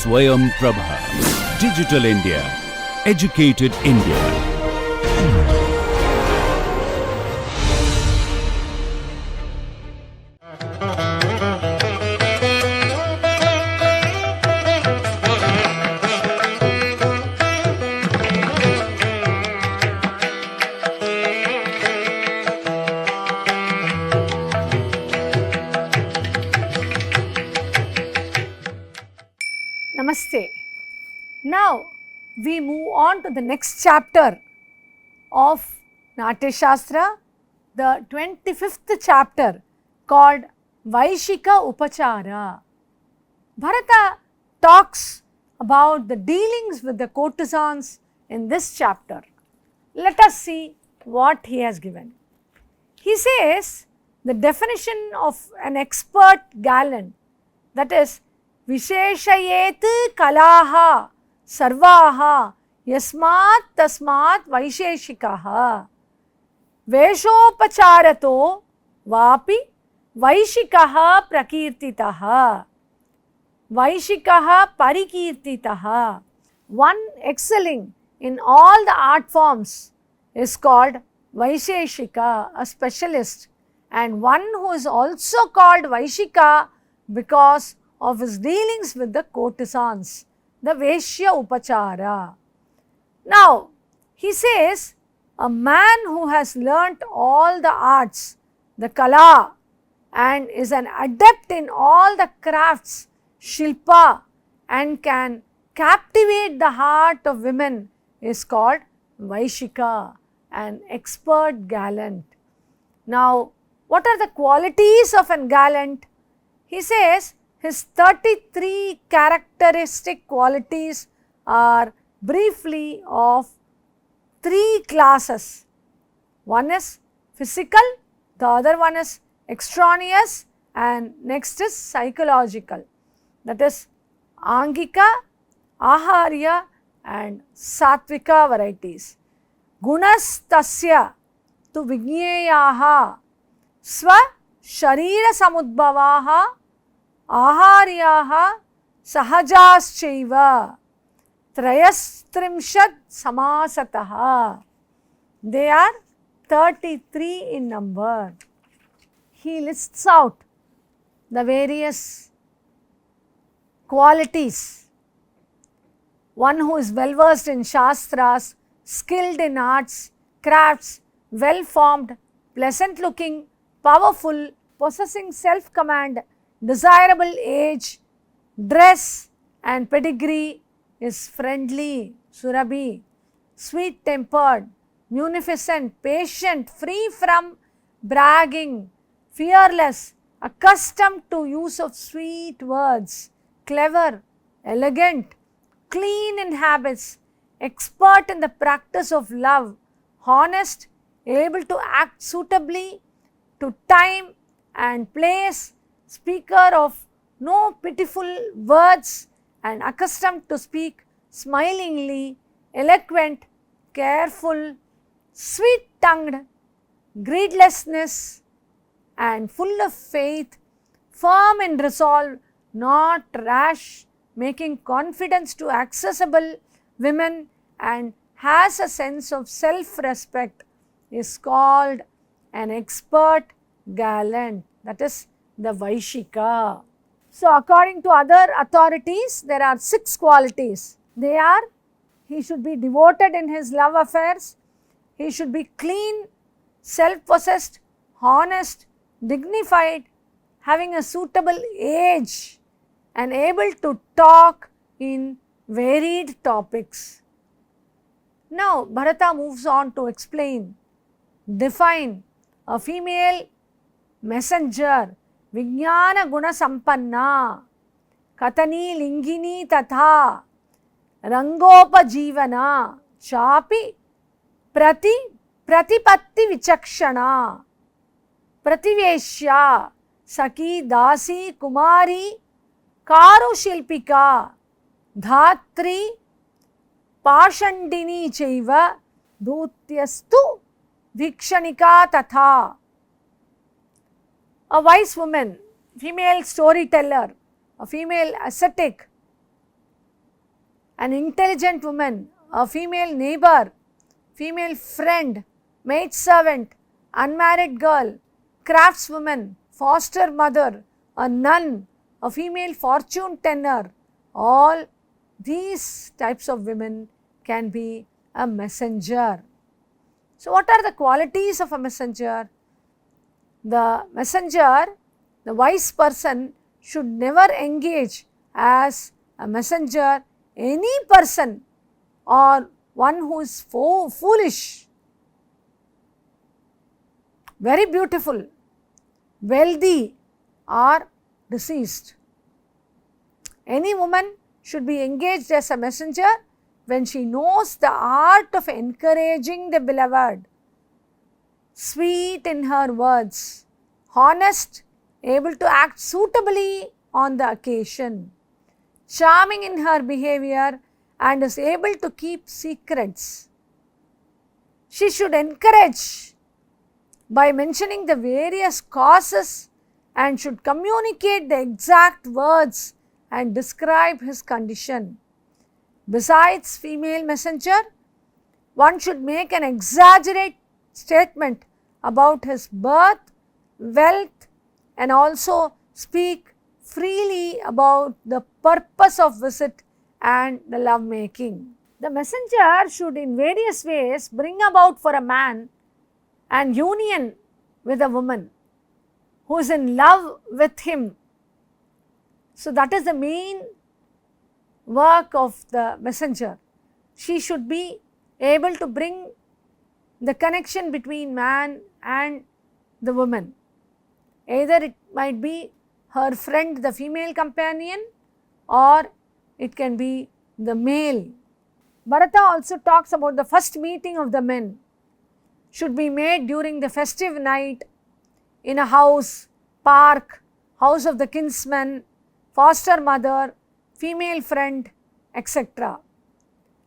Swayam Prabha. Digital India. Educated India. Namaste. Now we move on to the next chapter of Natya Shastra, the 25th chapter called Vaishika Upachara. Bharata talks about the dealings with the courtesans in this chapter. Let us see what he has given. He says the definition of an expert gallant, that is, Visheshayet kalaha sarvaha yasmat tasmat vaisheshikaha veshopacharato vapi vaishikaha prakirtitaha vaishikaha parikirtitaha. One excelling in all the art forms is called Vaisheshika, a specialist, and one who is also called Vaishika because of his dealings with the courtesans, the Veshya Upachara. Now, he says a man who has learnt all the arts, the Kala, and is an adept in all the crafts, Shilpa, and can captivate the heart of women is called Vaishika, an expert gallant. Now, what are the qualities of an gallant? He says his 33 characteristic qualities are briefly of 3 classes. One is physical, the other one is extraneous, and next is psychological. That is Angika, Aharya and Satvika varieties. Gunas tasya tu vigneyaha swa sharira samudbhavaha aharyaha sahajaschaiva trayastrimshad samasataha. They are 33 in number. He lists out the various qualities. One who is well versed in Shastras, skilled in arts, crafts, well formed, pleasant looking, powerful, possessing self command, desirable age, dress and pedigree, is friendly, Surabhi, sweet tempered, munificent, patient, free from bragging, fearless, accustomed to use of sweet words, clever, elegant, clean in habits, expert in the practice of love, honest, able to act suitably to time and place, speaker of no pitiful words and accustomed to speak smilingly, eloquent, careful, sweet-tongued, greedlessness and full of faith, firm in resolve, not rash, making confidence to accessible women and has a sense of self-respect, is called an expert gallant, that is the Vaishika. So, according to other authorities, there are 6 qualities. They are: he should be devoted in his love affairs, he should be clean, self-possessed, honest, dignified, having a suitable age and able to talk in varied topics. Now, Bharata moves on to explain, define a female messenger, Vijnana Guna Sampanna, Katani Lingini Tatha, Rangopa Jivana, Chapi Pratipatti Vichakshana, Prativeshya, Saki Dasi Kumari, Karu Shilpika, Dhatri, Pashandini Chaiva, Dhutyastu, Vikshanika Tatha. A wise woman, female storyteller, a female ascetic, an intelligent woman, a female neighbor, female friend, maidservant, unmarried girl, craftswoman, foster mother, a nun, a female fortune teller, all these types of women can be a messenger. So, what are the qualities of a messenger? The messenger, the wise person, should never engage as a messenger any person or one who is foolish, very beautiful, wealthy or deceased. Any woman should be engaged as a messenger when she knows the art of encouraging the beloved, sweet in her words, honest, able to act suitably on the occasion, charming in her behavior and is able to keep secrets. She should encourage by mentioning the various causes and should communicate the exact words and describe his condition. Besides female messenger, one should make an exaggerated statement about his birth, wealth, and also speak freely about the purpose of visit and the love making. The messenger should in various ways bring about for a man an union with a woman who is in love with him. So, that is the main work of the messenger. She should be able to bring the connection between man and the woman. Either it might be her friend, the female companion, or it can be the male. Bharata also talks about the first meeting of the men should be made during the festive night in a house, park, house of the kinsman, foster mother, female friend, etc.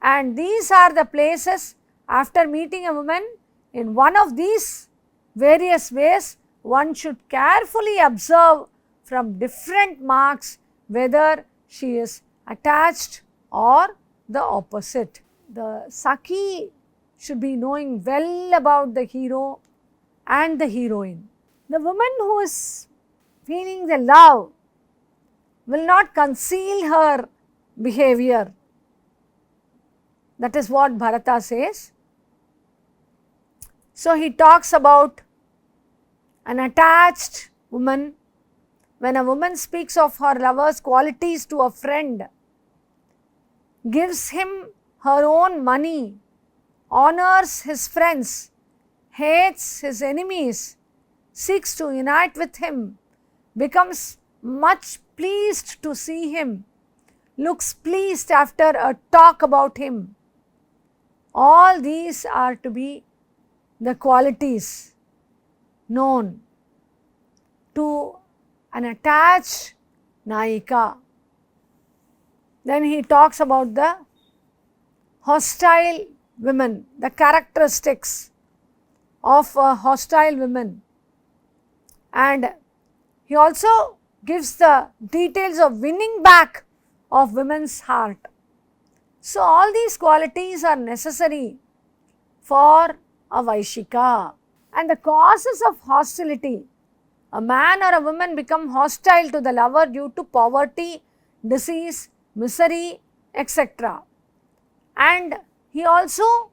And these are the places after meeting a woman in one of these various ways. One should carefully observe from different marks whether she is attached or the opposite. The Sakhi should be knowing well about the hero and the heroine. The woman who is feeling the love will not conceal her behavior. That is what Bharata says. So, he talks about an attached woman. When a woman speaks of her lover's qualities to a friend, gives him her own money, honors his friends, hates his enemies, seeks to unite with him, becomes much pleased to see him, looks pleased after a talk about him. All these are to be the qualities known to an attached Nayika. Then he talks about the hostile women, the characteristics of a hostile woman, and he also gives the details of winning back of women's heart. So, all these qualities are necessary for a Vaishika. And the causes of hostility: a man or a woman become hostile to the lover due to poverty, disease, misery, etc. And he also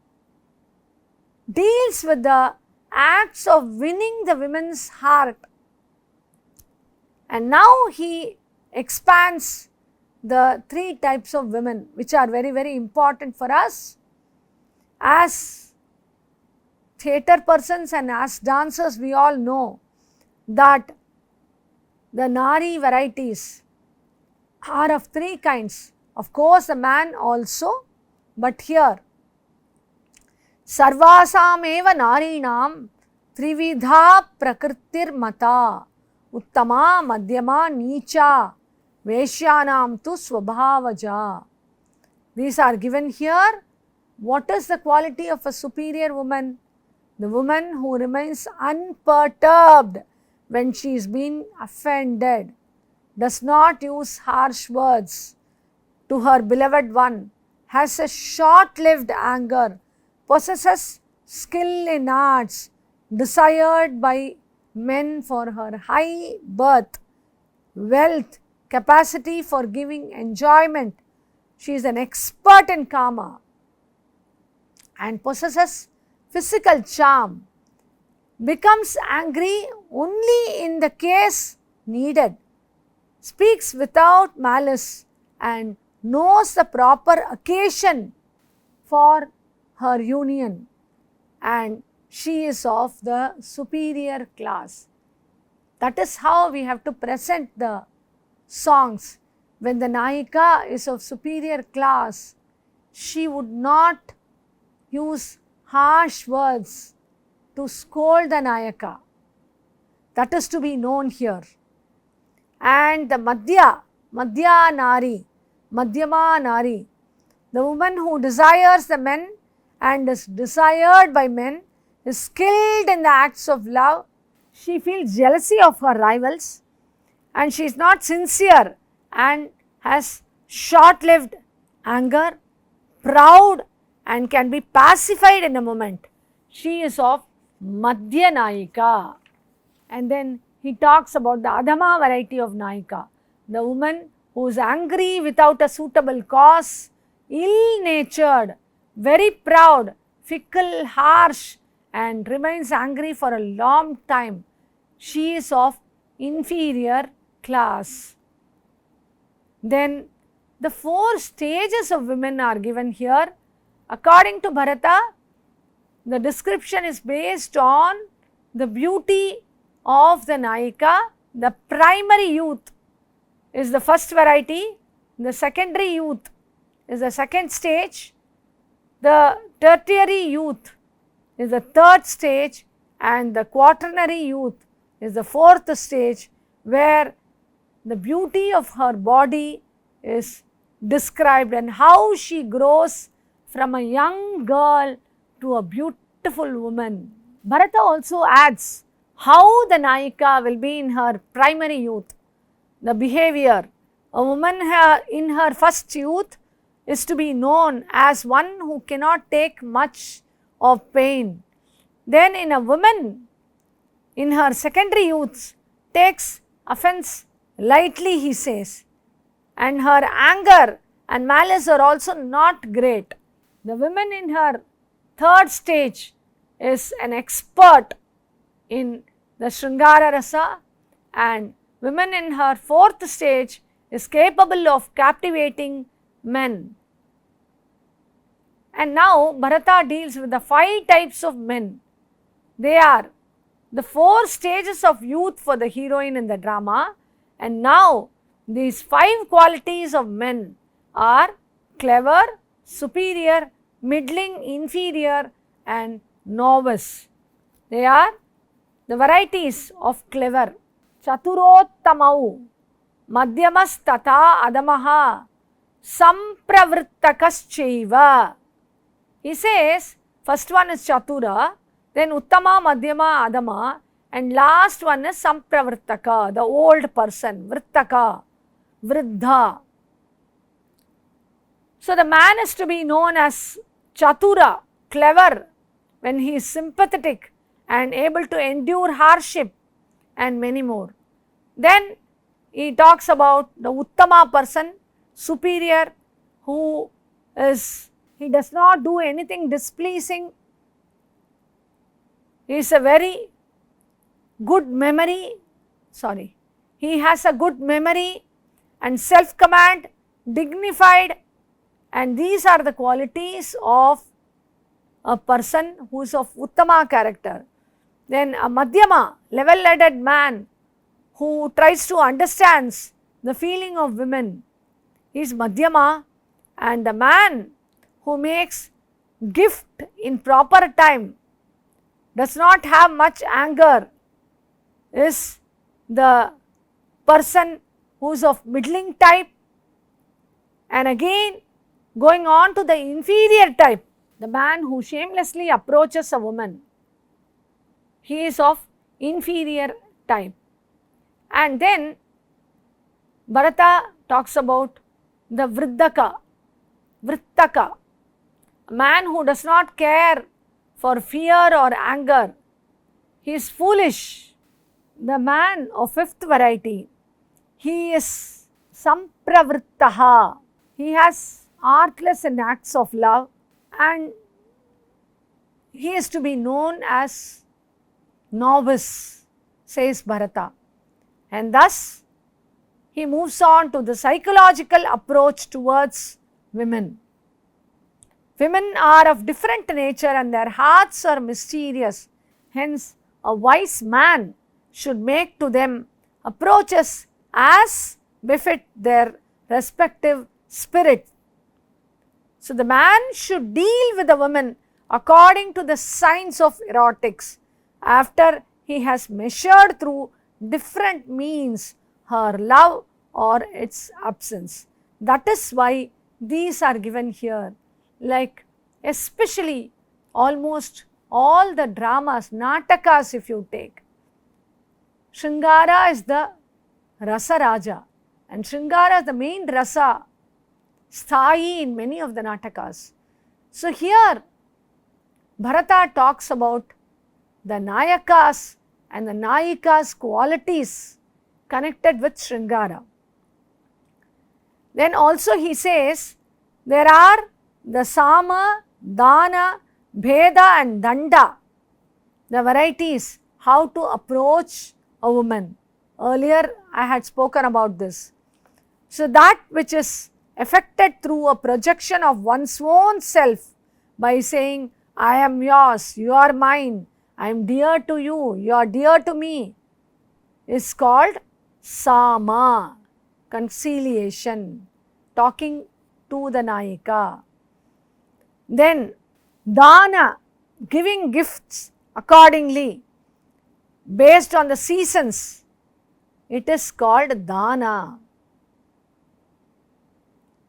deals with the acts of winning the women's heart. And now he expands the three types of women which are very, very important for us. As theatre persons and as dancers, we all know that the Nari varieties are of three kinds. Of course, the man also, but here Sarvasam eva narinam trividha prakritir mata uttama madhyama nicha Veshyanam tu swabhavaja. These are given here. What is the quality of a superior woman? The woman who remains unperturbed when she is being offended, does not use harsh words to her beloved one, has a short-lived anger, possesses skill in arts, desired by men for her high birth, wealth, capacity for giving enjoyment. She is an expert in Kama and possesses physical charm, becomes angry only in the case needed, speaks without malice and knows the proper occasion for her union, and she is of the superior class. That is how we have to present the songs. When the Nayika is of superior class, she would not use harsh words to scold the Nayaka. That is to be known here. And the Madhya Nari, Madhyama Nari, the woman who desires the men and is desired by men, is skilled in the acts of love. She feels jealousy of her rivals and she is not sincere and has short-lived anger, proud and can be pacified in a moment. She is of Madhya Nayika. And then he talks about the Adhama variety of Nayika, the woman who is angry without a suitable cause, ill-natured, very proud, fickle, harsh and remains angry for a long time. She is of inferior class. Then the 4 stages of women are given here. According to Bharata, the description is based on the beauty of the Nayika. The primary youth is the first variety, the secondary youth is the second stage, the tertiary youth is the third stage and the quaternary youth is the fourth stage, where the beauty of her body is described and how she grows from a young girl to a beautiful woman. Bharata also adds how the Nayika will be in her primary youth, the behavior. A woman in her first youth is to be known as one who cannot take much of pain. Then in a woman in her secondary youth takes offense lightly, he says, and her anger and malice are also not great. The woman in her third stage is an expert in the Sringara Rasa, and women in her fourth stage is capable of captivating men. And now Bharata deals with the 5 types of men. They are the 4 stages of youth for the heroine in the drama, and now these 5 qualities of men are clever, superior, middling, inferior and novice. They are the varieties of clever. Chaturottamau, Madhyamas tata adamaha, Sampravrittakaschaiva. He says first one is Chatura, then Uttama, Madhyama, Adama, and last one is Sampravrittaka, the old person, Vrittaka, Vriddha. So the man is to be known as Chatura, clever, when he is sympathetic and able to endure hardship and many more. Then he talks about the Uttama person, superior, who is, he does not do anything displeasing. He is a very good memory, he has a good memory and self-command, dignified, and these are the qualities of a person who is of Uttama character. Then a Madhyama, level-headed man who tries to understand the feeling of women, he is Madhyama, and the man who makes gift in proper time, does not have much anger, is the person who is of middling type. And again going on to the inferior type, the man who shamelessly approaches a woman, he is of inferior type. And then Bharata talks about the Vriddhaka, Vrittaka, a man who does not care for fear or anger. He is foolish. The man of fifth variety, he is Sampravrittaha. He has artless in acts of love, and he is to be known as novice, says Bharata. And thus, he moves on to the psychological approach towards women. Women are of different nature and their hearts are mysterious. Hence, a wise man should make to them approaches as befit their respective spirit. So, the man should deal with the woman according to the signs of erotics after he has measured through different means her love or its absence. That is why these are given here, like especially almost all the dramas, natakas if you take. Shringara is the Rasa Raja, and Shringara is the main rasa sthayi in many of the natakas. So here Bharata talks about the nayakas and the nayikas qualities connected with Shringara. Then also he says there are the Sama, Dana, Bheda and Danda, the varieties how to approach a woman. Earlier I had spoken about this. So that which is effected through a projection of one's own self by saying, I am yours, you are mine, I am dear to you, you are dear to me, is called Sama, conciliation, talking to the Nayika. Then Dana, giving gifts accordingly based on the seasons, it is called Dana.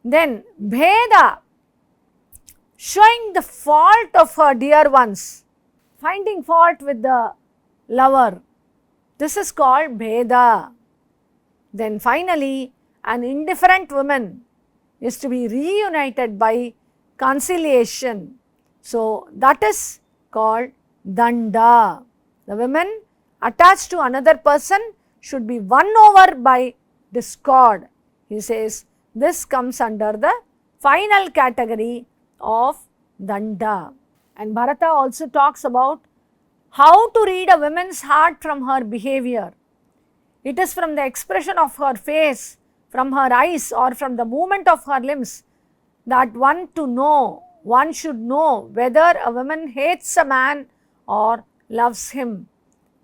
Then Bheda, showing the fault of her dear ones, finding fault with the lover, this is called Bheda. Then finally, an indifferent woman is to be reunited by conciliation. So that is called Danda. The women attached to another person should be won over by discord. He says this comes under the final category of Danda. And Bharata also talks about how to read a woman's heart from her behavior. It is from the expression of her face, from her eyes or from the movement of her limbs that one should know whether a woman hates a man or loves him.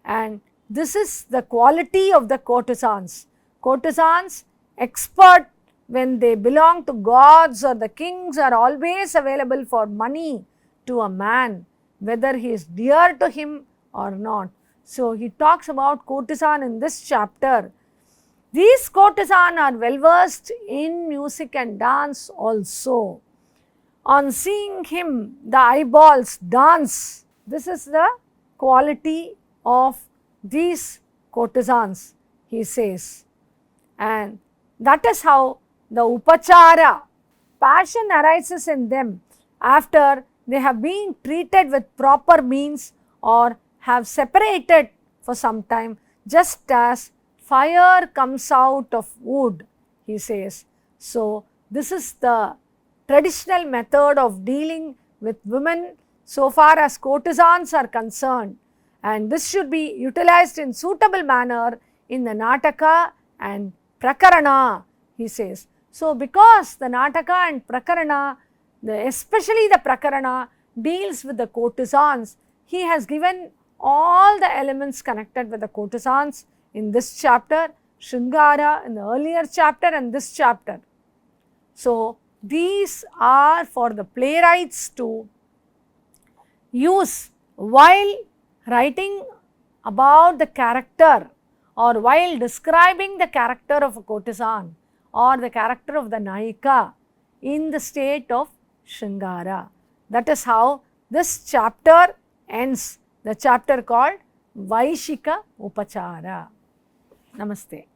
And this is the quality of the courtesans. Courtesans, expert when they belong to gods or the kings, are always available for money to a man, whether he is dear to him or not. So he talks about courtesan in this chapter. These courtesans are well versed in music and dance also. On seeing him, the eyeballs dance. This is the quality of these courtesans, he says. And that is how the upachara, passion arises in them after they have been treated with proper means or have separated for some time, just as fire comes out of wood, he says. So this is the traditional method of dealing with women so far as courtesans are concerned, and this should be utilized in suitable manner in the Nataka and Prakarana, he says. So because the Nataka and Prakarana, especially the Prakarana, deals with the courtesans, he has given all the elements connected with the courtesans in this chapter, Shringara in the earlier chapter and this chapter. So these are for the playwrights to use while writing about the character or while describing the character of a courtesan or the character of the Nayika in the state of Shringara. That is how this chapter ends, the chapter called Vaishika Upachara. Namaste.